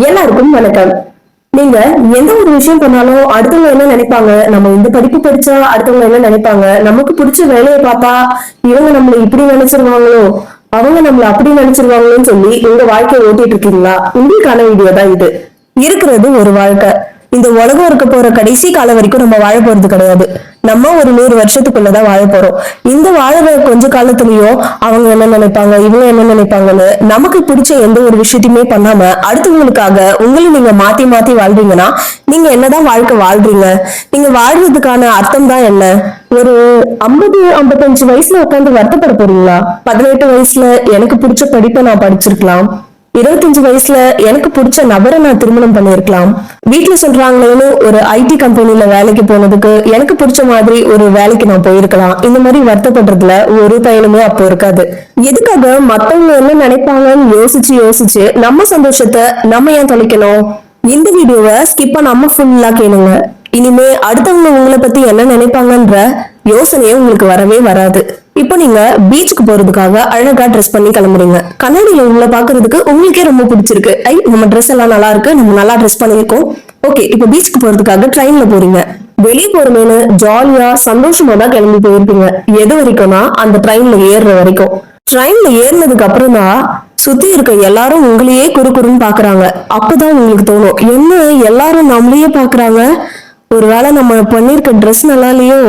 எல்லாருக்கும் வணக்கம். நீங்க எந்த ஒரு விஷயம் பண்ணாலும் அடுத்தவங்க என்ன நினைப்பாங்க, நம்ம இந்த படிப்பு படிச்சா அடுத்தவங்க என்ன நினைப்பாங்க, நமக்கு பிடிச்ச வேலையை பார்த்தா இவங்க நம்மள இப்படி நினைச்சிருவாங்களோ, அவங்க நம்மள அப்படி நினைச்சிருவாங்களோன்னு சொல்லி உங்க வாழ்க்கையை ஓட்டிட்டு இருக்கீங்களா? உங்களுக்கான வீடியோ தான் இது. இருக்கிறது ஒரு வாழ்க்கை. இந்த உலகம் இருக்க போற கடைசி காலம் வரைக்கும் நம்ம வாழ போறது கிடையாது. நம்ம ஒரு 100 வருஷத்துக்குள்ளதான் வாழ போறோம். இந்த வாழற கொஞ்ச காலத்திலயும் அவங்க என்ன நினைப்பாங்க, இவங்க என்ன நினைப்பாங்கன்னு நமக்கு பிடிச்ச எந்த ஒரு விஷயத்தையுமே பண்ணாம அடுத்தவங்களுக்காக உங்களை நீங்க மாத்தி மாத்தி வாழ்றீங்கன்னா நீங்க என்னதான் வாழ்க்கை வாழ்றீங்க? நீங்க வாழ்றதுக்கான அர்த்தம் தான் என்ன? ஒரு 50-55 வயசுல உட்காந்து வருத்தப்பட போறீங்களா? 18 வயசுல எனக்கு பிடிச்ச படிப்பை நான் படிச்சிருக்கலாம், 25 வயசுல எனக்கு பிடிச்ச நபரை நான் திருமணம் பண்ணிருக்கலாம், வீட்டுல சொல்றாங்களேன்னு ஒரு ஐடி கம்பெனில வேலைக்கு போனதுக்கு எனக்கு பிடிச்ச மாதிரி ஒரு வேலைக்கு நான் போயிருக்கலாம். இந்த மாதிரி வருத்தப்படுறதுல ஒரு பயனுமே அப்போ இருக்காது. எதுக்காக மத்தவங்க என்ன நினைப்பாங்கன்னு யோசிச்சு யோசிச்சு நம்ம சந்தோஷத்தை நம்ம ஏன் தொலைக்கணும்? இந்த வீடியோவை ஸ்கிப் பண்ணாம ஃபுல்லா கேளுங்க. இனிமே அடுத்தவங்க உங்களை பத்தி என்ன நினைப்பாங்கன்ற யோசனையே உங்களுக்கு வரவே வராது. இப்போ நீங்க பீச்சுக்கு போறதுக்காக அழகா ட்ரெஸ் பண்ணி கிளம்புறீங்க. கண்ணாடியில உங்களை பாக்குறதுக்கு உங்களுக்கே ரொம்ப பிடிச்சிருக்கு. நம்ம ட்ரெஸ் எல்லாம் நல்லா இருக்கு, நம்ம நல்லா ட்ரெஸ் பண்ணிருக்கோம். ஓகே, இப்போ பீச்சுக்கு போறதுக்காக ட்ரெயின்ல போறீங்க. வெளியே போறமேனு ஜாலியா சந்தோஷமா தான் கிளம்பி போயிருப்பீங்க. எது வரைக்கும்னா அந்த ட்ரெயின்ல ஏறுற வரைக்கும். ட்ரெயின்ல ஏறினதுக்கு அப்புறம் தான் சுத்தி இருக்க எல்லாரும் உங்களையே குறுன்னு பாக்குறாங்க. அப்பதான் உங்களுக்கு தோணும், என்ன எல்லாரும் நம்மளையே பாக்குறாங்க, ஒருவேளை நம்ம பண்ணிருக்க ட்ரெஸ் நல்லா இல்லையோ,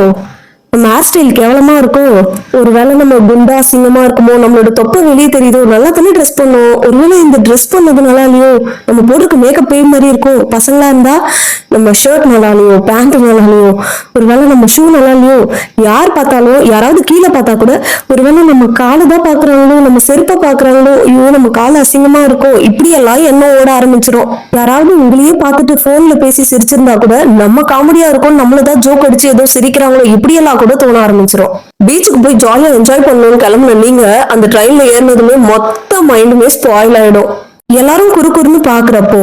நம்ம ஹேர் ஸ்டைல் கேவலமா இருக்கும், ஒருவேளை நம்ம குண்டா சிங்கமா இருக்குமோ, நம்மளோட தொப்பை வெளியே தெரியுதோ, நல்லா தானே ட்ரெஸ் பண்ணோம், ஒருவேளை இந்த ட்ரெஸ் பண்ணது நல்லா இல்லையோ, நம்ம போட்டுக்க மேக்கப் பெயின் மாதிரி இருக்கும், பசங்களா இருந்தா நம்ம ஷர்ட் நல்லா இல்லையோ, பேண்ட் நல்லா இல்லையோ, ஒருவேளை நம்ம ஷூ நல்லா இல்லையோ, யார் பார்த்தாலும் யாராவது கீழே பார்த்தா கூட ஒருவேளை நம்ம காலை தான் பாக்குறாங்களோ, நம்ம செருப்பை பாக்குறாங்களோ, ஐயோ நம்ம காலை அசிங்கமா இருக்கும், இப்படி எல்லாம் என்ன ஓட ஆரம்பிச்சிடும். யாராவது உங்களையே பார்த்துட்டு போன்ல பேசி சிரிச்சிருந்தா கூட நம்ம காமெடியா இருக்கும், நம்மளதான் ஜோக் அடிச்சு ஏதோ சிரிக்கிறாங்களோ, இப்படி எல்லாம் கூட தோண ஆரம்பிச்சிடும். பீச்சுக்கு போய் ஜாலியா என்ஜாய் பண்ணணும்னு கிளம்புன நீங்க அந்த ட்ரெயின்ல ஏறினதுமே மொத்த மைண்டுமே ஸ்பாயில் ஆயிடும். எல்லாரும் குறுன்னு பாக்குறப்போ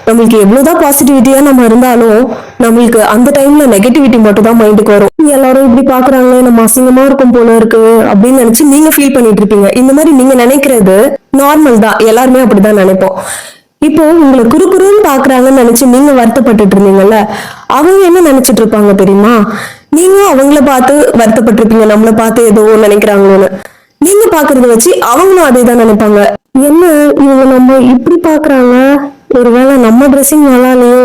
நம்மளுக்கு எவ்வளவுதான் பாசிட்டிவிட்டியா நம்ம இருந்தாலும் நம்மளுக்கு அந்த டைம்ல நெகட்டிவிட்டி மட்டும் தான் மைண்டுக்கு வரும். எல்லாரும் இப்படி பாக்குறாங்க, நம்ம அசிங்கமா இருக்கும் போல இருக்கு அப்படின்னு நினைச்சு நீங்க ஃபீல் பண்ணிட்டு இருப்பீங்க. இந்த மாதிரி நீங்க நினைக்கிறது நார்மல் தான், எல்லாருமே அப்படிதான் நினைப்போம். இப்போ உங்களை குறுன்னு பாக்குறாங்கன்னு நினைச்சு நீங்க வருத்தப்பட்டுட்டு இருந்தீங்கல்ல, அவங்க என்ன நினைச்சிட்டு இருப்பாங்க தெரியுமா? நீங்க அவங்கள பார்த்து வருத்தப்பட்டிருப்பீங்க, நம்மளை பார்த்து ஏதோ நினைக்கிறாங்களோன்னு. நீங்க பாக்குறத வச்சு அவங்களும் அதே தான் நினைப்பாங்க. என்ன இவங்க நம்ம இப்படி பாக்குறாங்க, ஒருவேளை நம்ம ட்ரெஸ்ஸிங் நல்லா இல்லையோ,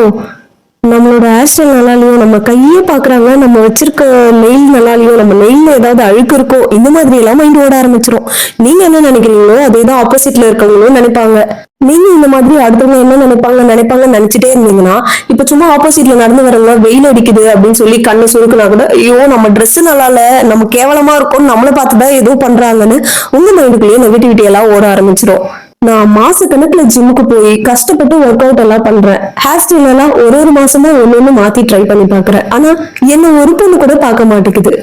நம்மளோட ஹேர் ஸ்டைல் நல்லா இல்லையோ, நம்ம கையே பாக்குறாங்க, நம்ம வச்சிருக்க நெயில் நல்லா இல்லையோ, நம்ம நெயில ஏதாவது அழுக்கு இருக்கோ, இந்த மாதிரி எல்லாம் மைண்ட் ஓட ஆரம்பிச்சிடும். நீங்க என்ன நினைக்கிறீங்களோ அதேதான் ஆப்போசிட்ல இருக்கவங்களும் நினைப்பாங்க. நீங்க இந்த மாதிரி அடுத்தவங்க என்ன நினைப்பாங்க நினைச்சிட்டே இருந்தீங்கன்னா இப்ப சும்மா ஆப்போசிட்ல நடந்து வரவங்க வெயில் அடிக்குது அப்படின்னு சொல்லி கண்ணு சுருக்குனா கூட ஐயோ நம்ம ட்ரெஸ் நல்லா இல்ல, நம்ம கேவலமா இருக்கும், நம்மளை பார்த்துதான் ஏதோ பண்றாங்கன்னு உங்க மைண்டுக்குள்ளேயே நெகட்டிவிட்டி எல்லாம் ஓட ஆரம்பிச்சிடும். நான் மாசக்கணக்குல ஜிம்முக்கு போய் கஷ்டப்பட்டு ஒர்க் அவுட் எல்லாம் பண்றேன். ஹேர் ஸ்டைல் எல்லாம் ஒரு மாசமா ஒண்ணு மாத்தி ட்ரை பண்ணி பாக்குறேன். ஆனா என்ன ஒரு பொண்ணு கூட பார்க்க மாட்டேங்குது.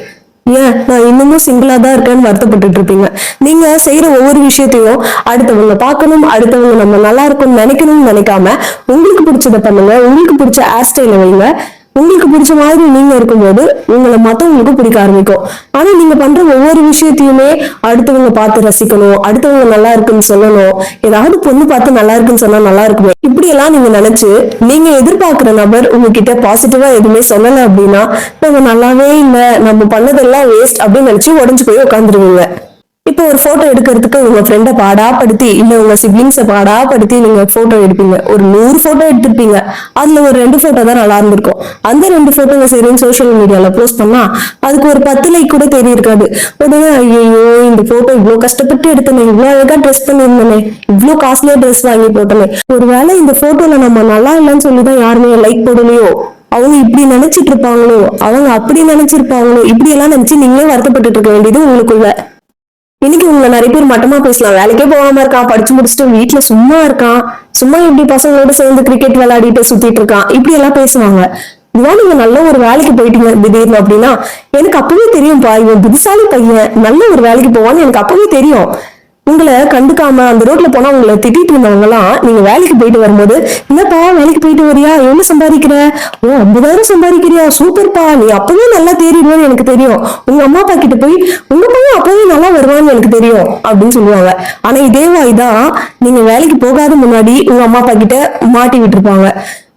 ஏன் நான் இன்னமும் சிங்கிளா தான் இருக்கேன்னு வருத்தப்பட்டு இருப்பீங்க. நீங்க செய்யற ஒவ்வொரு விஷயத்தையும் அடுத்தவங்க பார்க்கணும், அடுத்தவங்க நம்ம நல்லா இருக்கும்னு நினைக்கணும்னு நினைக்காம உங்களுக்கு பிடிச்சதை பண்ணுங்க, உங்களுக்கு பிடிச்ச ஹேர் ஸ்டைல வைங்க. உங்களுக்கு பிடிச்ச மாதிரி நீங்க இருக்கும்போது உங்களை மத்தவங்களுக்கு பிடிக்க ஆரம்பிக்கும். ஆனா நீங்க பண்ற ஒவ்வொரு விஷயத்தையுமே அடுத்தவங்க பார்த்து ரசிக்கணும், அடுத்தவங்க நல்லா இருக்குன்னு சொல்லணும், ஏதாவது பொண்ணு பார்த்து நல்லா இருக்குன்னு சொன்னா நல்லா இருக்குமே, இப்படி எல்லாம் நீங்க நினைச்சு நீங்க எதிர்பார்க்கிற நபர் உங்ககிட்ட பாசிட்டிவா எதுவுமே சொல்லல அப்படின்னா நம்ம நல்லாவே இல்லை, நம்ம பண்ணதெல்லாம் வேஸ்ட் அப்படின்னு நினைச்சு உடஞ்சு போய் உட்காந்துருவீங்க. இப்போ ஒரு போட்டோ எடுக்கிறதுக்கு உங்க ஃப்ரெண்டை பாடாப்படுத்தி இல்ல உங்க சிப்லிங்ஸை பாடாப்படுத்தி நீங்க போட்டோ எடுப்பீங்க. ஒரு 100 போட்டோ எடுத்திருப்பீங்க, அதுல ஒரு 2 போட்டோ தான் நல்லா இருந்திருக்கும். அந்த 2 போட்டோவை சரி சோசியல் மீடியால போஸ்ட் பண்ணா அதுக்கு ஒரு 10 லைக் கூட தேடி இருக்காது. உடனே ஐயோ இந்த போட்டோ இவ்வளவு கஷ்டப்பட்டு எடுத்தனே, இவ்வளவு அழகா ட்ரெஸ் பண்ணிருந்தனே, இவ்வளவு காஸ்ட்லியா ட்ரெஸ் வாங்கி போட்டனே, ஒருவேளை இந்த போட்டோல நம்ம நல்லா இல்லைன்னு சொல்லிதான் யாருமே லைக் போடலையோ, அவங்க இப்படி நினைச்சிட்டு இருப்பாங்களோ, அவங்க அப்படி நினைச்சிருப்பாங்களோ, இப்படி எல்லாம் நினைச்சு நீங்களே வருத்தப்பட்டு இருக்க வேண்டியது உங்களுக்குள்ள. இன்னைக்கு உங்களை நிறைய பேர் மட்டமா பேசலாம், வேலைக்கே போகாம இருக்கான், படிச்சு முடிச்சுட்டு வீட்டுல சும்மா இருக்கான், சும்மா இப்படி பசங்களோட சேர்ந்து கிரிக்கெட் விளையாடிட்டு சுத்திட்டு இருக்கான், இப்படி எல்லாம் பேசுவாங்க. இதுவா நீங்க நல்ல ஒரு வேலைக்கு போயிட்டீங்க திடீர்னு அப்படின்னா எனக்கு அப்பவே தெரியும்பா இவன் புத்திசாலி பையன் நல்ல ஒரு வேலைக்கு போவான்னு எனக்கு அப்பவே தெரியும், உங்களை கண்டுக்காம அந்த ரோட்ல போனா உங்களை திட்டிட்டு இருந்தவங்க எல்லாம் நீங்க வேலைக்கு போயிட்டு வரும்போது, என்னப்பா வேலைக்கு போயிட்டு வரியா, எவ்வளவு சம்பாதிக்கிற, ஓ 50,000 சம்பாதிக்கிறியா, சூப்பர்ப்பா, நீ அப்பவே நல்லா தேறிடுவேன்னு எனக்கு தெரியும், உங்க அம்மா அப்பா கிட்ட போய் உங்க பையன் அப்பவே நல்லா வருவான்னு எனக்கு தெரியும் அப்படின்னு சொல்லுவாங்க. ஆனா இதே வாய்தான் நீங்க வேலைக்கு போகாத முன்னாடி உங்க அம்மா அப்பா கிட்ட மாட்டி விட்டுருப்பாங்க.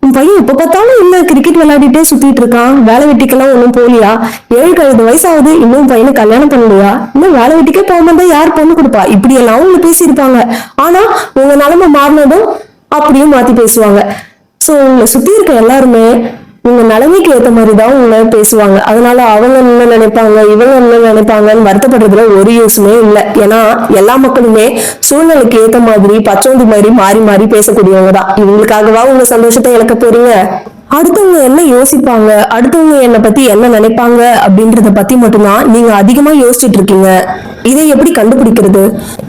உன் பையன் இப்ப பார்த்தாலும் இல்ல கிரிக்கெட் விளையாடிட்டே சுத்திட்டு இருக்கான், வேலை வெட்டிக்கெல்லாம் ஒண்ணும் போலியா, 7-8 வயசாகுது இன்னும் பையனை கல்யாணம் பண்ணலையா, இன்னும் வேலை வெட்டிக்கே போகாம யார் பொண்ணு கொடுப்பா, இப்படி எல்லாம் அவங்க பேசியிருப்பாங்க. ஆனா உங்க நிலைமை மாறினதும் அப்படியும் மாத்தி பேசுவாங்க. சோ உங்களை சுத்தி இருக்க எல்லாருமே உங்க நிலைமைக்கு ஏத்த மாதிரிதான் உங்களை பேசுவாங்க. அதனால அவங்க என்ன நினைப்பாங்க, இவங்க என்ன நினைப்பாங்கன்னு வருத்தப்படுறதுல ஒரு யூஸுமே இல்லை. ஏன்னா எல்லா மக்களுமே சூழ்நிலைக்கு ஏத்த மாதிரி பச்சோந்தி மாதிரி மாறி மாறி பேசக்கூடியவங்க தான். இவங்களுக்காகவா உங்க சந்தோஷத்தை இழக்க போறீங்க? அடுத்தவங்க என்ன யோசிப்பாங்க, அடுத்தவங்க என்னை பத்தி என்ன நினைப்பாங்க அப்படின்றத பத்தி மட்டும்தான் நீங்க அதிகமா யோசிச்சுட்டு இருக்கீங்க. இதை எப்படி கண்டுபிடிக்கிறது?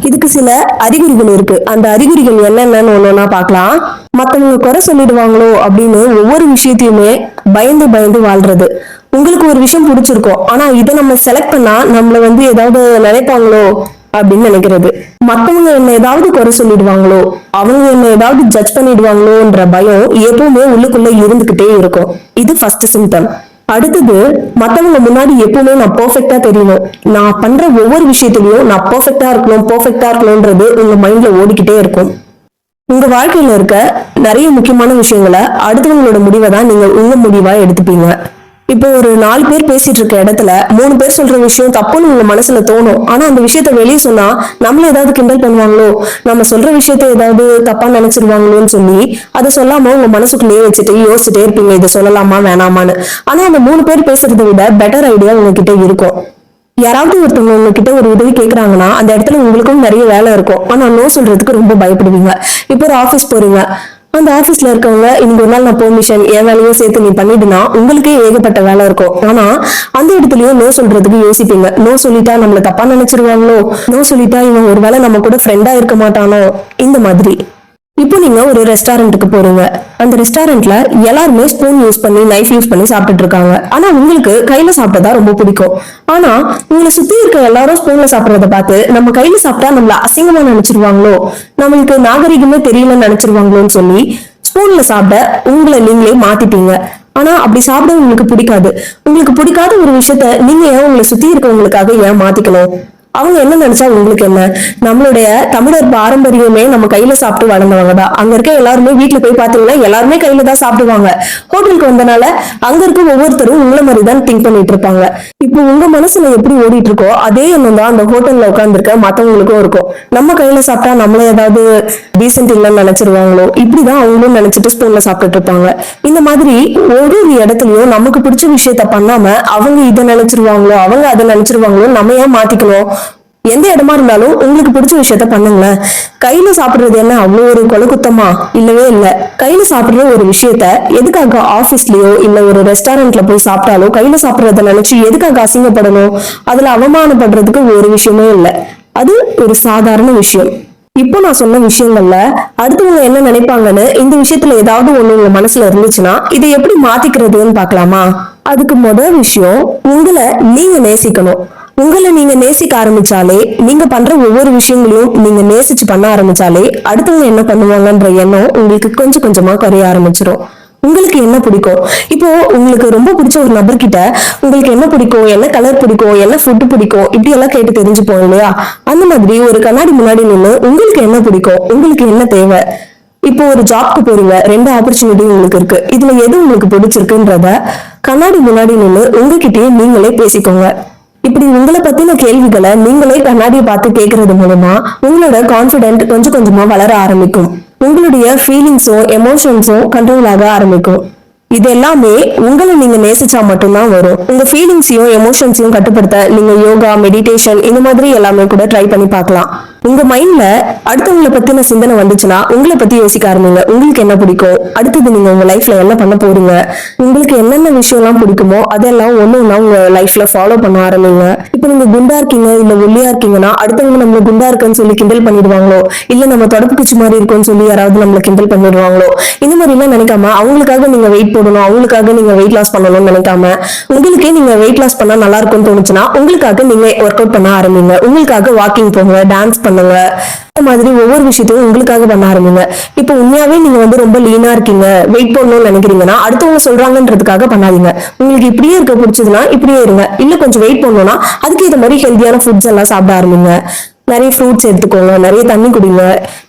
இதுக்கு சில அறிகுறிகள் இருக்கு. அந்த அறிகுறிகள் என்னென்னு ஒன்னொன்னா பார்க்கலாம். மத்தவங்க குறை சொல்லிடுவாங்களோ அப்படின்னு ஒவ்வொரு விஷயத்தையுமே பயந்து பயந்து வாழ்றது. உங்களுக்கு ஒரு விஷயம் பிடிச்சிருக்கும், ஆனா இதை நம்ம செலக்ட் பண்ணா நம்மள ஏதாவது நினைப்பாங்களோ அப்படின்னு நினைக்கிறது. மத்தவங்க என்ன ஏதாவது குறை சொல்லிடுவாங்களோ, அவங்க என்ன ஏதாவது ஜட்ஜ் பண்ணிடுவாங்களோன்ற பயம் எப்பவுமே உள்ளுக்குள்ள இருந்துகிட்டே இருக்கும். இது ஃபர்ஸ்ட் சிம்டம். அடுத்தது, மத்தவங்க முன்னாடி எப்பவுமே நான் பெர்ஃபெக்ட்டா தெரியணும், நான் பண்ற ஒவ்வொரு விஷயத்திலயும் நான் பெர்ஃபெக்ட்டா இருக்கணும்ன்றது உங்க மைண்ட்ல ஓடிக்கிட்டே இருக்கும். உங்க வாழ்க்கையில இருக்க நிறைய முக்கியமான விஷயங்களை அடுத்தவங்களோட முடிவை தான் நீங்க உங்க முடிவா எடுத்துப்பீங்க. இப்போ ஒரு 4 பேர் பேசிட்டு இருக்க இடத்துல 3 பேர் சொல்ற விஷயம் தப்புன்னு உங்க மனசுல தோணும். ஆனா அந்த விஷயத்த வெளியே சொன்னா நம்மள ஏதாவது கிண்டல் பண்ணுவாங்களோ, நம்ம சொல்ற விஷயத்த ஏதாவது தப்பா நினைச்சிருவாங்களோன்னு சொல்லி அதை சொல்லாம உங்க மனசுக்குள்ளேயே வச்சுட்டு யோசிச்சுட்டே இருப்பீங்க, இதை சொல்லலாமா வேணாமான்னு. ஆனா அந்த 3 பேர் பேசுறதை விட பெட்டர் ஐடியா உங்ககிட்ட இருக்கும். யாராவது ஒருத்தவங்க உங்ககிட்ட ஒரு உதவி கேட்கறாங்கன்னா அந்த இடத்துல உங்களுக்கும் நிறைய வேலை இருக்கும், ஆனா நோ சொல்றதுக்கு ரொம்ப பயப்படுவீங்க. இப்போ ஒரு ஆபீஸ் போறீங்க, அந்த ஆபீஸ்ல இருக்கவங்க இன்னைக்கு ஒரு நாள் நான் பெர்மிஷன் என் வேலையும் சேர்த்து நீ பண்ணிடுனா உங்களுக்கே ஏகப்பட்ட வேலை இருக்கும். ஆனா அந்த இடத்துலயும் நோ சொல்றதுக்கு யோசிப்பீங்க. நோ சொல்லிட்டா நம்மள தப்பா நினைச்சிருவாங்களோ, நோ சொல்லிட்டா இவன் ஒரு வேளை நம்ம கூட ஃப்ரெண்டா இருக்க மாட்டானோ, இந்த மாதிரி. இப்போ நீங்க ஒரு ரெஸ்டாரண்ட்டுக்கு போறீங்க. அந்த ரெஸ்டாரண்ட்ல எல்லாருமே ஸ்பூன் யூஸ் பண்ணி நைஃப் யூஸ் பண்ணி சாப்பிட்டுட்டு இருக்காங்க. ஆனா உங்களுக்கு கையில சாப்பிட்டதா ரொம்ப பிடிக்கும். ஆனா உங்களை சுத்தி இருக்க எல்லாரும் ஸ்பூன்ல சாப்பிடறத பார்த்து நம்ம கையில சாப்பிட்டா நம்மள அசிங்கமா நினைச்சிருவாங்களோ, நம்மளுக்கு நாகரிகமே தெரியலன்னு நினைச்சிருவாங்களோன்னு சொல்லி ஸ்பூன்ல சாப்பிட உங்களை நீங்களே மாத்திட்டீங்க. ஆனா அப்படி சாப்பிட உங்களுக்கு பிடிக்காது. உங்களுக்கு பிடிக்காத ஒரு விஷயத்த நீங்க ஏன் உங்களை சுத்தி இருக்கவங்களுக்காக ஏன் மாத்திக்கணும்? அவங்க என்ன நினைச்சா உங்களுக்கு என்ன? நம்மளுடைய தமிழர் பாரம்பரியமே நம்ம கையில சாப்பிட்டு வளர்ந்தவங்க தான். அங்க இருக்க எல்லாருமே வீட்டுல போய் பாத்தீங்கன்னா எல்லாருமே கையில தான் சாப்பிடுவாங்க. ஹோட்டலுக்கு வந்தனால அங்க இருக்க ஒவ்வொருத்தரும் உங்களை மாதிரி தான் திங்க் பண்ணிட்டு இருப்பாங்க. இப்போ உங்க மனசுல எப்படி ஓடிட்டு இருக்கோ அதே எண்ணம் தான் அந்த ஹோட்டல்ல உட்கார்ந்து இருக்க மத்தவங்களுக்கும் இருக்கும். நம்ம கையில சாப்பிட்டா நம்மள ஏதாவது டீசென்ட் இல்லைன்னு நினைச்சிருவாங்களோ, இப்படிதான் அவங்களும் நினைச்சிட்டு ஸ்பூன்ல சாப்பிட்டுட்டு இருப்பாங்க. இந்த மாதிரி ஒரு இடத்துலயும் நமக்கு பிடிச்ச விஷயத்த பண்ணாம அவங்க இதை நினைச்சிருவாங்களோ அவங்க அதை நினைச்சிருவாங்களோ நம்ம ஏன் மாத்திக்கணும்? எந்த இடமா இருந்தாலும் உங்களுக்கு பிடிச்ச விஷயத்த பண்ணுங்களேன். கையில சாப்பிடுறது என்ன அவ்வளவு ஒரு கொலை குத்தமா? இல்லவே இல்லை. கையில சாப்பிடுற ஒரு விஷயத்த எதுக்காக ஆபீஸ்லயோ இல்ல ஒரு ரெஸ்டாரண்ட்ல போய் சாப்பிட்டாலோ கையில சாப்பிடுறத நினைச்சு எதுக்காக அசிங்கப்படணும்? அதுல அவமானப்படுறதுக்கு ஒரு விஷயமே இல்லை. அது ஒரு சாதாரண விஷயம். இப்போ நான் சொன்ன விஷயங்கள்ல அடுத்தவங்க என்ன நினைப்பாங்கன்னு இந்த விஷயத்துல ஏதாவது ஒண்ணு உங்க மனசுல இருந்துச்சுன்னா இதை எப்படி மாத்திக்கிறதுன்னு பாக்கலாமா? அதுக்கு முதல் விஷயம், உங்களை நீங்க நேசிக்கணும். உங்களை நீங்க நேசிக்க ஆரம்பிச்சாலே, நீங்க பண்ற ஒவ்வொரு விஷயங்களையும் நீங்க நேசிச்சு பண்ண ஆரம்பிச்சாலே அடுத்தவங்க என்ன பண்ணுவாங்கன்ற எண்ணம் உங்களுக்கு கொஞ்சம் கொஞ்சமா குறைய ஆரம்பிச்சிடும். உங்களுக்கு என்ன பிடிக்கும்? இப்போ உங்களுக்கு ரொம்ப பிடிச்ச ஒரு நபர்கிட்ட உங்களுக்கு என்ன பிடிக்கும், என்ன கலர் பிடிக்கும், என்ன ஃபுட் பிடிக்கும், இப்படி எல்லாம் கேட்டு தெரிஞ்சுப்போம் இல்லையா? அந்த மாதிரி ஒரு கண்ணாடி முன்னாடி நின்று உங்களுக்கு என்ன பிடிக்கும், உங்களுக்கு என்ன தேவை. இப்போ ஒரு ஜாப்க்கு போறீங்க, 2 ஆப்பர்ச்சுனிட்டி உங்களுக்கு இருக்கு. இதுல எது உங்களுக்கு பிடிச்சிருக்குன்றத கண்ணாடி முன்னாடி நின்று உங்ககிட்டயே நீங்களே பேசிக்கோங்க. இப்படி உங்களை பத்தின கேள்விகளை நீங்களே கண்ணாடியை பார்த்து கேட்கறது மூலமா உங்களோட கான்பிடென்ட் கொஞ்சம் கொஞ்சமா வளர ஆரம்பிக்கும். உங்களுடைய ஃபீலிங்ஸும் எமோஷன்ஸும் கண்ட்ரோல் ஆக ஆரம்பிக்கும். இது எல்லாமே உங்களை நீங்க நேசிச்சா மட்டும்தான் வரும். உங்க ஃபீலிங்ஸையும் எமோஷன்ஸையும் கட்டுப்படுத்த நீங்க யோகா, மெடிடேஷன் இந்த மாதிரி எல்லாமே கூட ட்ரை பண்ணி பார்க்கலாம். உங்க மைண்ட்ல அடுத்தவங்களை பத்தின சிந்தனை வந்துச்சுன்னா உங்களை பத்தி யோசிக்க ஆரம்பிங்க. உங்களுக்கு என்ன பிடிக்கும், அடுத்தது நீங்க உங்க லைஃப்ல என்ன பண்ண போறீங்க, உங்களுக்கு என்னென்ன விஷயம் எல்லாம் பிடிக்குமோ அதெல்லாம் ஒண்ணுன்னா உங்க லைஃப்ல ஃபாலோ பண்ண ஆரம்பிங்க. இப்ப நீங்க குண்டா இருக்கீங்க இல்ல ஒல்லியா இருக்கீங்கன்னா அடுத்தவங்க நம்மள குண்டா இருக்குன்னு சொல்லி கிண்டல் பண்ணிடுவாங்களோ, இல்ல நம்ம தொடப்பு குச்சி மாதிரி இருக்கும்னு சொல்லி யாராவது நம்மள கிண்டல் பண்ணிடுவாங்களோ, இந்த மாதிரி எல்லாம் நினைக்காம அவங்களுக்காக நீங்க வெயிட் போடணும், அவங்களுக்காக நீங்க வெயிட் லாஸ் பண்ணணும்னு நினைக்காம உங்களுக்கே நீங்க வெயிட் லாஸ் பண்ணா நல்லா இருக்கும்னு தோணுச்சுன்னா உங்களுக்காக நீங்க ஒர்க் அவுட் பண்ண ஆரம்பிங்க. உங்களுக்காக வாக்கிங் போங்க, டான்ஸ் பண்ணுங்க, பண்ணுங்க. இந்த மாதிரி ஒவ்வொரு விஷயத்தையும் உங்களுக்காக பண்ண ஆரம்பிங்க. இப்போ உண்மையாவே நீங்க வந்து ரொம்ப லீனா இருக்கீங்க, வெயிட் பண்ணணும்னு நினைக்கிறீங்கன்னா அடுத்தவங்க சொல்றாங்கன்றதுக்காக பண்ணாதீங்க. உங்களுக்கு இப்படியே இருக்க பிடிச்சதுன்னா இப்படியே இருங்க. இல்ல கொஞ்சம் வெயிட் பண்ணணும்னா அதுக்கு இந்த மாதிரி ஹெல்த்தியான ஃபுட்ஸ் எல்லாம் சாப்பிட ஆரம்பிங்க. நிறைய ஃப்ரூட்ஸ் எடுத்துக்கோங்க, நிறைய தண்ணி குடிங்க.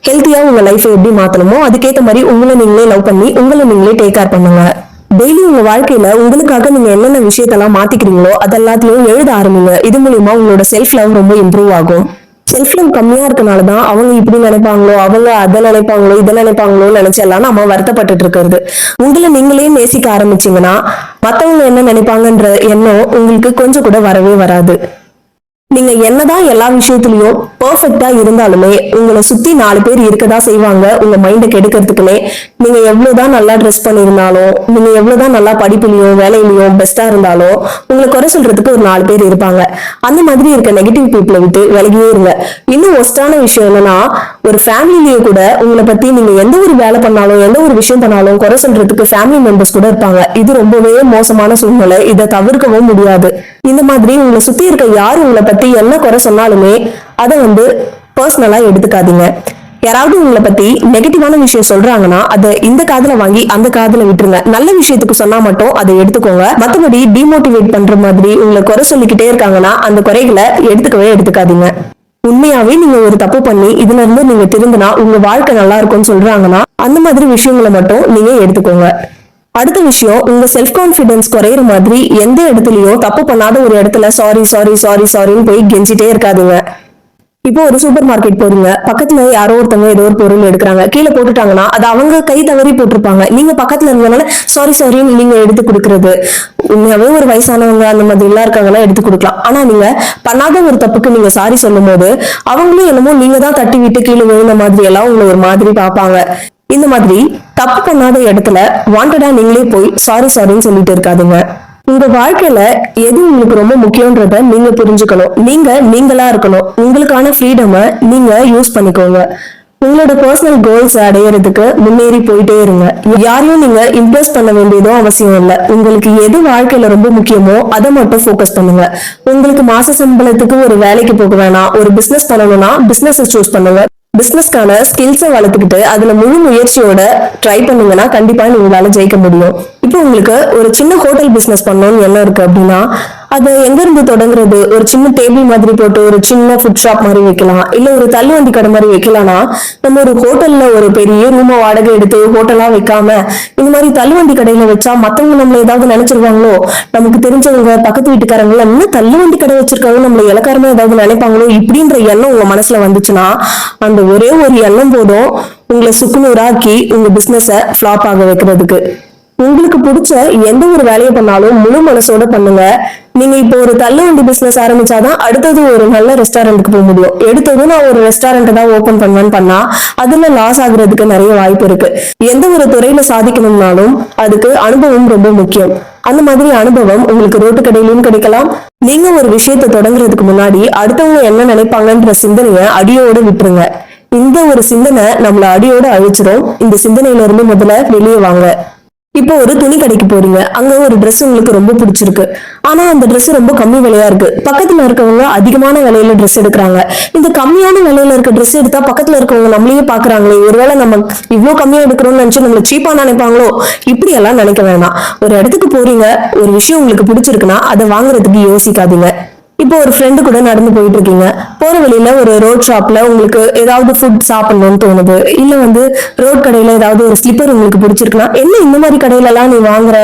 ஹெல்த்தியா உங்க லைஃபை எப்படி மாத்தணுமோ அதுக்கேற்ற மாதிரி உங்களை நீங்களே லவ் பண்ணி உங்களை நீங்களே டேக் கேர் பண்ணுங்க. டெய்லி உங்க வாழ்க்கையில உங்களுக்காக நீங்க என்னென்ன விஷயத்தெல்லாம் மாத்திக்கிறீங்களோ அதெல்லாத்தையும் எழுத ஆரம்பிங்க. இது மூலியமா உங்களோட செல்ஃப் லவ் ரொம்ப இம்ப்ரூவ் ஆகும். செல்ஃப் லவ் கம்மியா இருக்கனாலதான் அவங்க இப்படி நினைப்பாங்களோ, அவங்க அதை நினைப்பாங்களோ, இதை நினைப்பாங்களோன்னு நினைச்செல்லாம் நம்ம வருத்தப்பட்டுட்டு இருக்கிறது. உங்களை நீங்களே நேசிக்க ஆரம்பிச்சீங்கன்னா மத்தவங்க என்ன நினைப்பாங்கன்ற எண்ணம் உங்களுக்கு கொஞ்சம் கூட வரவே வராது. நீங்க என்னதான் எல்லா விஷயத்திலயும் பெர்ஃபெக்ட்டா இருந்தாலுமே உங்களை சுத்தி 4 பேர் இருக்கதான் செய்வாங்க உங்க மைண்டை கெடுக்கிறதுக்குமே. நீங்க எவ்வளவுதான் நல்லா ட்ரெஸ் பண்ணிருந்தாலும், நீங்க எவ்வளவுதான் நல்லா படிப்புலயும் வேலையிலயும் பெஸ்டா இருந்தாலும் உங்களை குறை சொல்றதுக்கு ஒரு 4 பேர் இருப்பாங்க. அந்த மாதிரி இருக்க நெகட்டிவ் பீப்புளை விட்டு விலகியே இருங்க. இன்னும் ஒஸ்டான விஷயம் என்னன்னா, ஒரு ஃபேமிலிலேயே கூட உங்களை பத்தி நீங்க எந்த ஒரு வேலை பண்ணாலும் எந்த ஒரு விஷயம் பண்ணாலும் குறை சொல்றதுக்கு ஃபேமிலி மெம்பர்ஸ் கூட இருப்பாங்க. இது ரொம்பவே மோசமான சூழ்நிலை. இதை தவிர்க்கவும் முடியாது. இந்த மாதிரி உங்களை சுத்தி இருக்க யாரு உங்களை பத்தி என்ன குறை சொன்னாலுமே அதை வந்து பர்சனலா எடுத்துக்காதீங்க. யாராவது உங்களை பத்தி நெகட்டிவான விஷயம் சொல்றாங்கன்னா அதை இந்த காதுல வாங்கி அந்த காதுல விட்டுருங்க. நல்ல விஷயத்துக்கு சொன்னா மட்டும் அதை எடுத்துக்கோங்க. மத்தபடி டிமோட்டிவேட் பண்ற மாதிரி உங்களை குறை சொல்லிக்கிட்டே இருக்காங்கன்னா அந்த குறைகளை எடுத்துக்காதீங்க. உண்மையாவே நீங்க ஒரு தப்பு பண்ணி இதுல இருந்து நீங்க திருந்தினா உங்க வாழ்க்கை நல்லா இருக்கும்னு சொல்றாங்கன்னா அந்த மாதிரி விஷயங்களை மட்டும் நீங்க எடுத்துக்கோங்க. அடுத்த விஷயம், உங்க செல்ஃப் கான்பிடன்ஸ் குறையிற மாதிரி எந்த இடத்துலயும் தப்பு பண்ணாத ஒரு இடத்துல சாரி சாரி சாரி சாரின்னு போய் கெஞ்சிட்டே இருக்காதுங்க. இப்போ ஒரு சூப்பர் மார்க்கெட் போறீங்க, பக்கத்துல யாரோ ஒருத்தவங்க ஏதோ ஒரு பொருள் எடுக்கிறாங்க, கீழே போட்டுட்டாங்கன்னா அது அவங்க கை தவறி போட்டிருப்பாங்க. நீங்க பக்கத்துல இருந்தனால சாரி சாரின்னு நீங்க எடுத்து கொடுக்கறது. உண்மையாவே ஒரு வயசானவங்க அந்த மாதிரி எல்லாம் இருக்காங்கன்னா எடுத்து கொடுக்கலாம். ஆனா நீங்க பண்ணாத ஒரு தப்புக்கு நீங்க சாரி சொல்லும் போது அவங்களும் என்னமோ நீங்க தான் தட்டி விட்டு கீழே விழுந்த மாதிரி எல்லாம் உங்களை ஒரு மாதிரி பார்ப்பாங்க. இந்த மாதிரி தப்பு பண்ணாத இடத்துல வாண்டடா நீங்களே போய் சாரி சாரின்னு சொல்லிட்டு இருக்காதுங்க. உங்க வாழ்க்கையில எது உங்களுக்கு ரொம்ப முக்கியம்ன்றத நீங்க புரிஞ்சுக்கணும். நீங்களா இருக்கணும். உங்களுக்கான ஃப்ரீடமை நீங்க யூஸ் பண்ணிக்கோங்க. உங்களோட பர்சனல் கோல்ஸ் அடையறதுக்கு முன்னேறி போயிட்டே இருங்க. யாரையும் நீங்க இம்ப்ரெஸ் பண்ண வேண்டியதும் அவசியம் இல்லை. உங்களுக்கு எது வாழ்க்கையில ரொம்ப முக்கியமோ அதை மட்டும் ஃபோக்கஸ் பண்ணுங்க. உங்களுக்கு மாச சம்பளத்துக்கு ஒரு வேலைக்கு போக வேணாம். ஒரு பிசினஸ் பண்ணணும்னா பிசினஸ் சூஸ் பண்ணுங்க. பிசினஸ்க்கான ஸ்கில்ஸை வளர்த்துக்கிட்டு அதுல முழு முயற்சியோட ட்ரை பண்ணீங்கன்னா கண்டிப்பா உங்களால ஜெயிக்க முடியும். இப்போ உங்களுக்கு ஒரு சின்ன ஹோட்டல் பிசினஸ் பண்ணணும்னு என்ன இருக்கு அப்படின்னா அது எங்க இருந்து தொடங்குறது? ஒரு சின்ன டேபிள் மாதிரி போட்டு ஒரு சின்ன ஃபுட் ஷாப் மாதிரி வைக்கலாம், இல்ல ஒரு தள்ளுவண்டி கடை மாதிரி வைக்கலாம்னா நம்ம ஒரு ஹோட்டல்ல ஒரு பெரிய ரூமை வாடகை எடுத்து ஹோட்டலா வைக்காம இந்த மாதிரி தள்ளுவண்டி கடையில வச்சா மத்தவங்க நம்மள ஏதாவது நினைச்சிருவாங்களோ, நமக்கு தெரிஞ்சவங்க பக்கத்து வீட்டுக்காரங்க இன்னும் தள்ளுவண்டி கடை வச்சிருக்காங்க நம்மள இலக்காரமா ஏதாவது நினைப்பாங்களோ இப்படின்ற எண்ணம் உங்க மனசுல வந்துச்சுன்னா அந்த ஒரே ஒரு எண்ணம் போதும் உங்களை சுக்குநூறாக்கி உங்க பிசினஸ ஃபிளாப் ஆக வைக்கிறதுக்கு. உங்களுக்கு பிடிச்ச எந்த ஒரு வேலையை பண்ணாலும் முழு மனசோட பண்ணுங்க. நீங்க இப்போ ஒரு தள்ளுவண்டி பிசினஸ் ஆரம்பிச்சாதான் அடுத்தது ஒரு நல்ல ரெஸ்டாரண்ட்டுக்கு போக முடியும். எடுத்ததும் நான் ஒரு ரெஸ்டாரண்ட் தான் ஓபன் பண்ணுவேன்னு பண்ணா அதுல லாஸ் ஆகுறதுக்கு நிறைய வாய்ப்பு இருக்கு. எந்த ஒரு துறையில சாதிக்கணும்னாலும் அதுக்கு அனுபவம் ரொம்ப முக்கியம். அந்த மாதிரி அனுபவம் உங்களுக்கு ரோட்டு கடையிலும் கிடைக்கலாம். நீங்க ஒரு விஷயத்தை தொடங்குறதுக்கு முன்னாடி அடுத்தவங்க என்ன நினைப்பாங்கன்ற சிந்தனைய அடியோட விட்டுருங்க. இந்த ஒரு சிந்தனை நம்மள அடியோட அழிச்சிடும். இந்த சிந்தனையில இருந்து முதல்ல வெளியே வாங்க. இப்போ ஒரு துணி கடைக்கு போறீங்க, அங்க ஒரு ட்ரெஸ் உங்களுக்கு ரொம்ப பிடிச்சிருக்கு. ஆனா அந்த ட்ரெஸ் ரொம்ப கம்மி விலையா இருக்கு. பக்கத்துல இருக்கவங்க அதிகமான விலையில ட்ரெஸ் எடுக்கிறாங்க. இந்த கம்மியான விலையில இருக்க ட்ரெஸ் எடுத்தா பக்கத்துல இருக்கவங்க நம்மளையே பாக்குறாங்களே, ஒருவேளை நம்ம இவ்வளவு கம்மியா எடுக்கிறோம்னு நினைச்சு நம்மள சீப்பா நினைப்பாங்களோ, இப்படி எல்லாம் நினைக்க வேணாம். ஒரு இடத்துக்கு போறீங்க, ஒரு விஷயம் உங்களுக்கு பிடிச்சிருக்குன்னா அதை வாங்குறதுக்கு யோசிக்காதீங்க. இப்போ ஒரு ஃப்ரெண்டு கூட நடந்து போயிட்டு இருக்கீங்க, போற வழியில ஒரு ரோட் ஷாப்ல உங்களுக்கு ஏதாவது ஃபுட் சாப்பிடணும்னு தோணுது, இல்ல வந்து ரோட் கடையில ஏதாவது ஒரு ஸ்லிப்பர் உங்களுக்கு பிடிச்சிருக்குன்னா என்ன இந்த மாதிரி கடையில எல்லாம் நீ வாங்குற,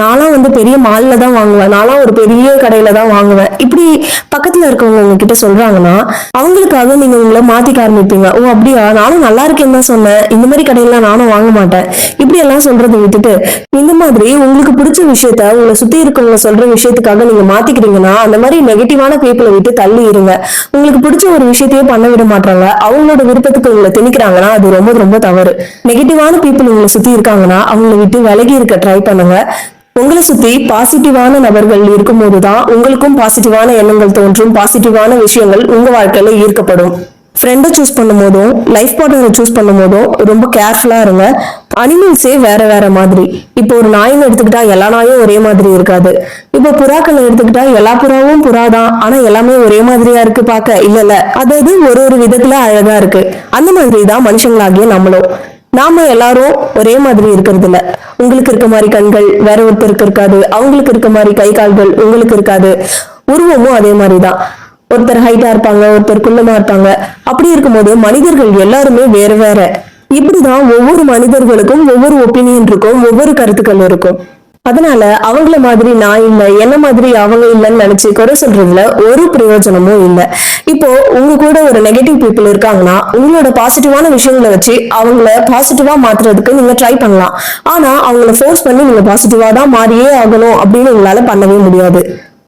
நானும் வந்து பெரிய மால்ல தான் வாங்குவேன், நானும் ஒரு பெரிய கடையில தான் வாங்குவேன், இப்படி பக்கத்துல இருக்கவங்க உங்ககிட்ட சொல்றாங்கன்னா அவங்களுக்காக நீங்க உங்களை மாத்திக்க ஆரம்பிப்பீங்க. ஓ அப்படியா, நானும் நல்லா இருக்கேன்னு தான் சொன்னேன், இந்த மாதிரி கடையில நானும் வாங்க மாட்டேன், இப்படி எல்லாம் சொல்றதை விட்டுட்டு இந்த மாதிரி உங்களுக்கு பிடிச்ச விஷயத்த உங்களை சுத்தி இருக்கவங்க சொல்ற விஷயத்துக்காக நீங்க மாத்திக்கிறீங்கன்னா அந்த மாதிரி நெகட்டிவான பீப்புளை விட்டு தள்ளி இருங்க. உங்களுக்கு பிடிச்ச ஒரு விஷயத்தையே பண்ண விட மாட்டாங்க, அவங்களோட விருப்பத்துக்கு உங்களை திணிக்கிறாங்கன்னா அது ரொம்ப ரொம்ப தவறு. நெகட்டிவான பீப்புள் உங்களை சுத்தி இருக்காங்கன்னா அவங்களை விட்டு விலகி இருக்க ட்ரை பண்ணுங்க. உங்களை சுத்தி பாசிட்டிவான நபர்கள் இருக்கும் போதுதான் உங்களுக்கும் பாசிட்டிவான எண்ணங்கள் தோன்றும், பாசிட்டிவான விஷயங்கள் உங்க வாழ்க்கையில ஈர்க்கப்படும். ஃப்ரெண்டை சூஸ் பண்ணும் போதும் லைஃப் பார்ட்னரை சூஸ் பண்ணும் போதும் ரொம்ப கேர்ஃபுல்லா இருங்க. அனிமல்ஸே வேற வேற மாதிரி. இப்போ ஒரு நாயின்னு எடுத்துக்கிட்டா எல்லா நாயும் ஒரே மாதிரி இருக்காது. இப்போ புறாக்களை எடுத்துக்கிட்டா எல்லா புறாவும் புறாதான், ஆனா எல்லாமே ஒரே மாதிரியா இருக்கு பார்க்க? இல்ல, அதாவது ஒரு ஒரு விதத்துல அழகா இருக்கு. அந்த மாதிரிதான் மனுஷங்களாகிய நம்மளும். நாம எல்லாரும் ஒரே மாதிரி இருக்கிறது இல்ல. உங்களுக்கு இருக்க மாதிரி கண்கள் வேற ஒருத்தருக்கு இருக்காது, அவங்களுக்கு இருக்க மாதிரி கை கால்கள் உங்களுக்கு இருக்காது. உருவமும் அதே மாதிரிதான். ஒருத்தர் ஹைட்டா இருப்பாங்க, ஒருத்தர் குள்ளமா இருப்பாங்க. அப்படி இருக்கும்போது மனிதர்கள் எல்லாருமே வேற வேற. இப்படிதான் ஒவ்வொரு மனிதர்களுக்கும் ஒவ்வொரு ஒப்பீனியன் இருக்கும், ஒவ்வொரு கருத்துக்கள் இருக்கும். அதனால அவங்கள மாதிரி நான் இல்லை, என்ன மாதிரி அவங்க இல்லைன்னு நினைச்சு குறை சொல்றதுல ஒரு பிரயோஜனமும் இல்லை. இப்போ உங்க கூட ஒரு நெகட்டிவ் பீப்புள் இருக்காங்கன்னா உங்களோட பாசிட்டிவான விஷயங்களை வச்சு அவங்கள பாசிட்டிவா மாத்துறதுக்கு நீங்க ட்ரை பண்ணலாம். ஆனா அவங்கள ஃபோர்ஸ் பண்ணி நீங்க பாசிட்டிவா தான் மாறியே ஆகணும் அப்படின்னு உங்களால பண்ணவே முடியாது.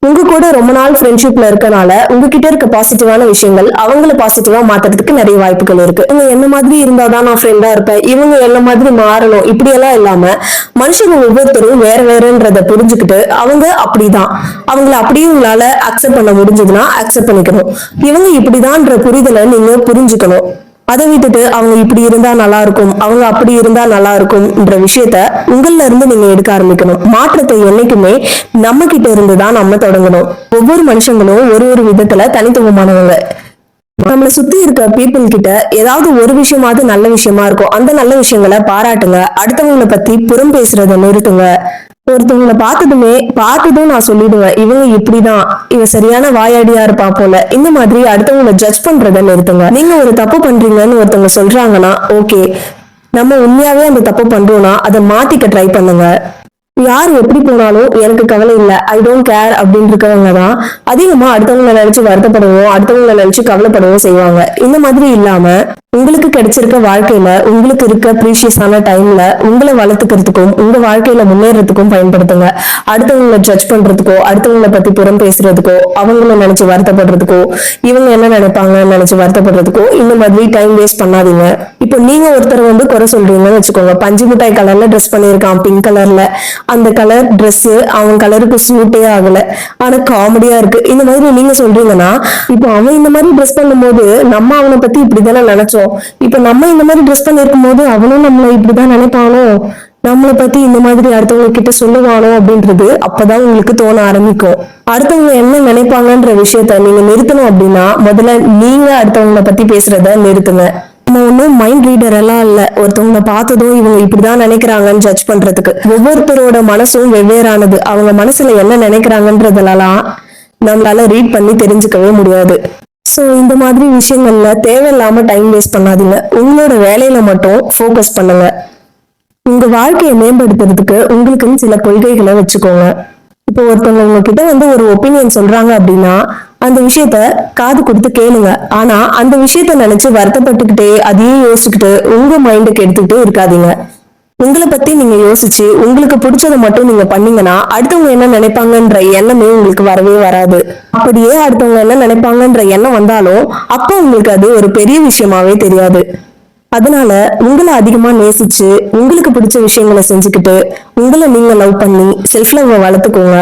உங்க கூட ரொம்ப நாள் ஃப்ரெண்ட்ஷிப்ல இருக்கனால உங்ககிட்ட இருக்க பாசிட்டிவான விஷயங்கள் அவங்கள பாசிட்டிவா மாத்துறதுக்கு நிறைய வாய்ப்புகள் இருக்கு. இவங்க என்ன மாதிரி இருந்தாதான் நான் ஃப்ரெண்டா இருப்பேன், இவங்க என்ன மாதிரி மாறணும், இப்படி எல்லாம் இல்லாம மனுஷங்க ஒவ்வொருத்தரும் வேற வேறன்றத புரிஞ்சுக்கிட்டு அவங்க அப்படிதான், அவங்கள அப்படியே உங்களால அக்செப்ட் பண்ண முடிஞ்சதுன்னா அக்செப்ட் பண்ணிக்கணும். இவங்க இப்படிதான்ற புரிதலை நீங்க புரிஞ்சுக்கணும். அதை விட்டுட்டு அவங்க இப்படி இருந்தா நல்லா இருக்கும், அவங்க அப்படி இருந்தா நல்லா இருக்கும்ன்ற விஷயத்த உங்கள்ல இருந்து நீங்க எடுக்க ஆரம்பிக்கணும். மாற்றத்தை என்னைக்குமே நம்ம கிட்ட இருந்துதான் நம்ம தொடங்கணும். ஒவ்வொரு மனுஷங்களும் ஒரு ஒரு விதத்துல தனித்துவமானவங்க. நம்மளை சுத்தி இருக்க பீப்புள் கிட்ட ஏதாவது ஒரு விஷயமாவது நல்ல விஷயமா இருக்கும். அந்த நல்ல விஷயங்களை பாராட்டுங்க. அடுத்தவங்களை பத்தி புறம் பேசுறத நிறுத்துங்க. ஒருத்தவங்களை பார்த்ததும் நான் சொல்லிடுவேன், இவங்க இப்படிதான், இவன் சரியான வாயாடியா இருப்பா போல, இந்த மாதிரி அடுத்தவங்களை ஜட்ஜ் பண்றத நிறுத்துங்க. நீங்க ஒரு தப்பு பண்றீங்கன்னு ஒருத்தவங்க சொல்றாங்கன்னா ஓகே, நம்ம உண்மையாவே அந்த தப்பு பண்றோம்னா அதை மாத்திக்க ட்ரை பண்ணுங்க. யார் எப்படி போனாலும் எனக்கு கவலை இல்லை, ஐ டோன்ட் கேர் அப்படின்னு இருக்கவங்க தான் அதிகமா அடுத்தவங்களை நினைச்சு வருத்தப்படவும் அடுத்தவங்களை நினைச்சு கவலைப்படவும் செய்வாங்க. இந்த மாதிரி இல்லாம உங்களுக்கு கிடைச்சிருக்க வாழ்க்கையில உங்களுக்கு இருக்க ப்ரீஷியஸான டைம்ல உங்களை வளர்த்துக்கிறதுக்கும் உங்க வாழ்க்கையில முன்னேறதுக்கும் பயன்படுத்துங்க. அடுத்தவங்களை ஜட்ஜ் பண்றதுக்கோ அடுத்தவங்களை பத்தி புறம் பேசுறதுக்கோ அவங்கள நினைச்சு வருத்தப்படுறதுக்கோ இவங்க என்ன நினைப்பாங்கன்னு நினைச்சு வருத்தப்படுறதுக்கோ இந்த மாதிரி டைம் வேஸ்ட் பண்ணாதீங்க. இப்போ நீங்க ஒருத்தர் குறை சொல்றீங்கன்னு வச்சுக்கோங்க, பஞ்சு மிட்டாய் கலர்ல ட்ரெஸ் பண்ணிருக்கான், பிங்க் கலர்ல, அந்த கலர் ட்ரெஸ் அவன் கலருக்கு சூட்டே ஆகல, ஆனா காமெடியா இருக்கு, இந்த மாதிரி நீங்க சொல்றீங்கன்னா இப்போ அவன் இந்த மாதிரி ட்ரெஸ் பண்ணும்போது நம்ம அவனை பத்தி இப்படிதானே நினைச்சோம், இப்ப நம்ம இந்த மாதிரி ட்ரெஸ் பண்ணிருக்கும் போது அவனும் நம்மள இப்படிதான் நினைப்பானோ, நம்மளை பத்தி இந்த மாதிரி அடுத்தவங்க கிட்ட சொல்லுவானோ அப்படின்றது அப்பதான் உங்களுக்கு தோண ஆரம்பிக்கும். அடுத்தவங்க என்ன நினைப்பாங்கன்ற விஷயத்த நீங்க நிறுத்தணும் அப்படின்னா முதல்ல நீங்க அடுத்தவங்களை பத்தி பேசுறத நிறுத்துங்க. நம்ம ஒன்னும் மைண்ட் ரீடர் எல்லாம் இல்ல, ஒருத்தவங்க பார்த்ததும் இவங்க இப்படிதான் நினைக்கிறாங்கன்னு ஜட்ஜ் பண்றதுக்கு. ஒவ்வொருத்தரோட மனசும் வெவ்வேறானது. அவங்க மனசுல என்ன நினைக்கிறாங்கன்றதெல்லாம் நம்மளால ரீட் பண்ணி தெரிஞ்சுக்கவே முடியாது. சோ இந்த மாதிரி விஷயங்கள்ல தேவையில்லாம டைம் வேஸ்ட் பண்ணாதீங்க. உங்களோட வேலையில மட்டும் ஃபோக்கஸ் பண்ணுங்க. உங்க வாழ்க்கையை மேம்படுத்துறதுக்கு உங்களுக்குன்னு சில கொள்கைகளை வச்சுக்கோங்க. இப்போ ஒருத்தவங்க உங்ககிட்ட ஒரு ஒப்பீனியன் சொல்றாங்க அப்படின்னா அந்த விஷயத்த காது கொடுத்து கேளுங்க. ஆனா அந்த விஷயத்த நினைச்சு வருத்தப்பட்டுக்கிட்டே அதையே யோசிச்சுக்கிட்டு உங்க மைண்டுக்கு எடுத்துக்கிட்டு இருக்காதீங்க. உங்களை பத்தி நீங்க யோசிச்சு உங்களுக்கு பிடிச்சதை மட்டும் நீங்க பண்ணீங்கன்னா அடுத்தவங்க என்ன நினைப்பாங்கன்ற எண்ணமே உங்களுக்கு வரவே வராது. அப்படியே அடுத்தவங்க என்ன நினைப்பாங்கன்ற எண்ணம் வந்தாலும் அப்ப உங்களுக்கு அது ஒரு பெரிய விஷயமாவே தெரியாது. அதனால உங்களை அதிகமா நேசிச்சு உங்களுக்கு பிடிச்ச விஷயங்களை செஞ்சுக்கிட்டு உங்களை நீங்க லவ் பண்ணி செல்ஃப் லவ் வளர்த்துக்கோங்க.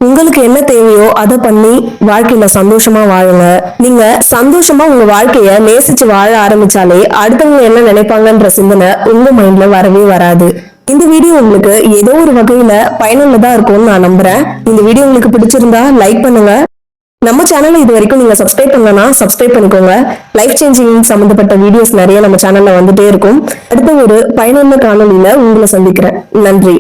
உங்களுக்கு என்ன தேவையோ அதை பண்ணி வாழ்க்கையில சந்தோஷமா வாழுங்க. நீங்க சந்தோஷமா உங்க வாழ்க்கைய நேசிச்சு வாழ ஆரம்பிச்சாலே அடுத்தவங்க என்ன நினைப்பாங்கன்ற சிந்தனை உங்க மைண்ட்ல வரவே வராது. இந்த வீடியோ உங்களுக்கு ஏதோ ஒரு வகையில பயனுள்ளதா இருக்கும்னு நான் நம்புறேன். இந்த வீடியோ உங்களுக்கு பிடிச்சிருந்தா லைக் பண்ணுங்க. நம்ம சேனலை இது வரைக்கும் நீங்க சப்ஸ்கிரைப் பண்ணலன்னா சப்ஸ்கிரைப் பண்ணிக்கோங்க. லைஃப் சேஞ்சிங் சம்பந்தப்பட்ட வீடியோஸ் நிறைய நம்ம சேனல்ல வந்துட்டே இருக்கும். அடுத்த ஒரு பயனுள்ள காணொலியில உங்களை சந்திக்கிறேன். நன்றி.